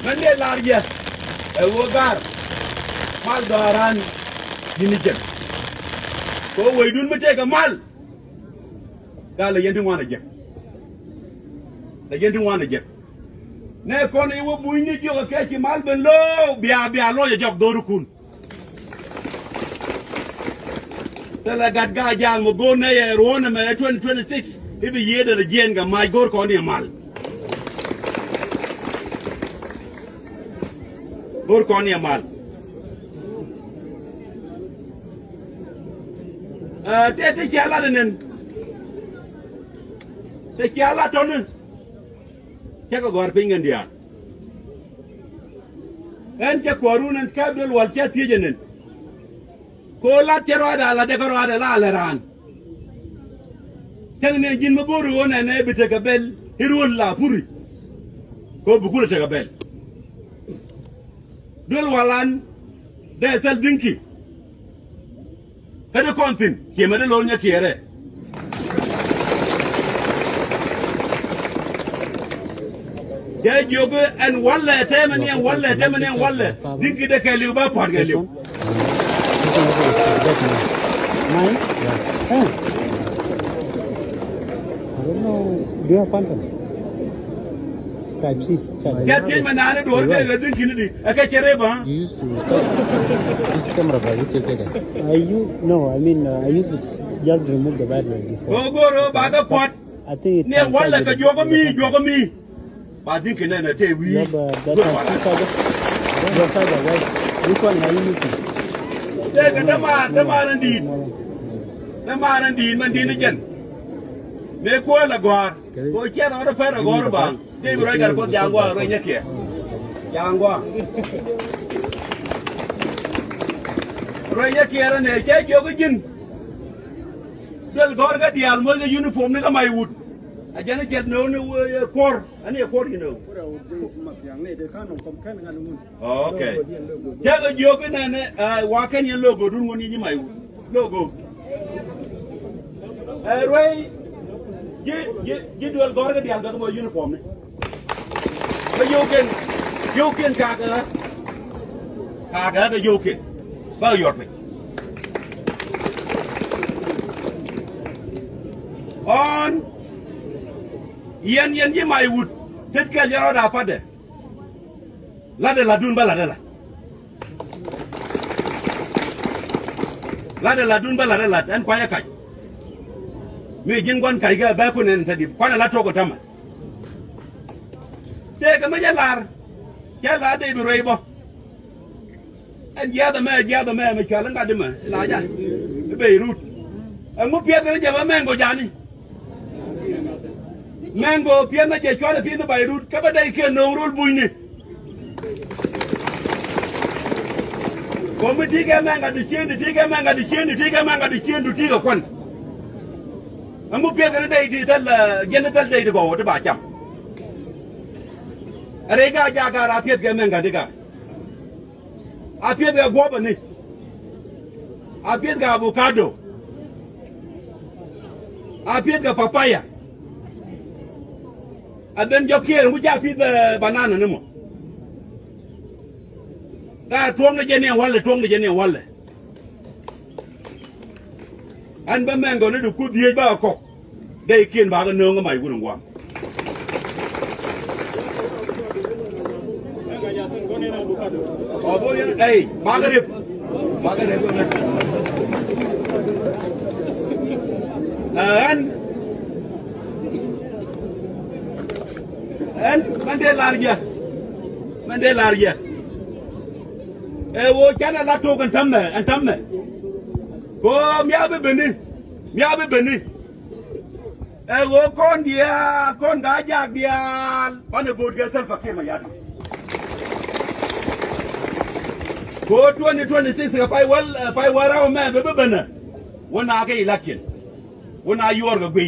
mende large wogar mal daran dinijem ko waydun mate ga mal gala yentin wana je da yentin wana je ne kono yi wo buyni joga ke ci mal ben lo biya lo je job do kun tala gad ga jang mo go ne rona me 2026 ibi yeda le jenga my gor ko ni mal gor ko ni mal te ci ala nen te ci ala ton ce ko gor pingen dia en ce ko runan ka dol wal ce tijenen ko la teroda la de roda la leran tan ne jin ma boru wona ne bite ka bel hirul la puri ko bugul te ka bel dol walan de sel dinki kada kontin ke ma de lol Nyekier de jogo en walla temani en walla dinki de ke liw ba pot ga liw Mine? Yeah. Oh. I don't know. Do you have phantom? Type C. Get in manana door ke gadin kinidi aka kere ba You used to this camera by which you take it? I used to just remove the battery before. go baga pot I think it ne walla ka jogo mi ba dinki ne na te wi yeah, but that was 2000. Right? Which one are you using? ga damaran di man di jen me ko la gwar ko kera wada fara gwar ba dai bi rogar ko jangwa ro Nyekier jangwa ro Nyekier ne ke jogo jin del gor ga dial mo uniform ne ga may wut a jana ket no ne kor ani kor you know okay jaga jogo ne wa kan yen logo dun woni ni may wut logo roy ji dual gor ga dial ga mo uniform ne ba yoken ka ga yoken ba yor pe on yen ji may wut tet ka jaro da pade la de la dun ba la de la dun ba la de la en kwa ya kai mi jin gon kai ga ba ku nen tadi kwana la to ko tama te ga ma jalar ya la de bi roi bo en ya da me me kala nga de ma la ja Beirut en mo pia ga ja ma mengo jani mengo pia na je chwa pia na Beirut ka ba dai ke no rul buini ko mi diga menga di chendi tiga kon amu pia ga dai di dal genital dai go de ba cham are ga ja ga ra pia ga menga diga a pia ga goba ni a pia ga avocado a pia ga papaya a ben Nyekier mu ja pia banana ne mo da tuonga jene walle an ba mengo ne du ku die ba ko dai kien ba ga no nga mai gurun gwam o bo yen dai ba ga rep an man de larja wo kana la to kan tamme ko mi abe beni wo kon ga ja dia pane god ga sel fakir ma yadi ko 2026 ga pai wara o me be bena wona ga election wona yor ga gbe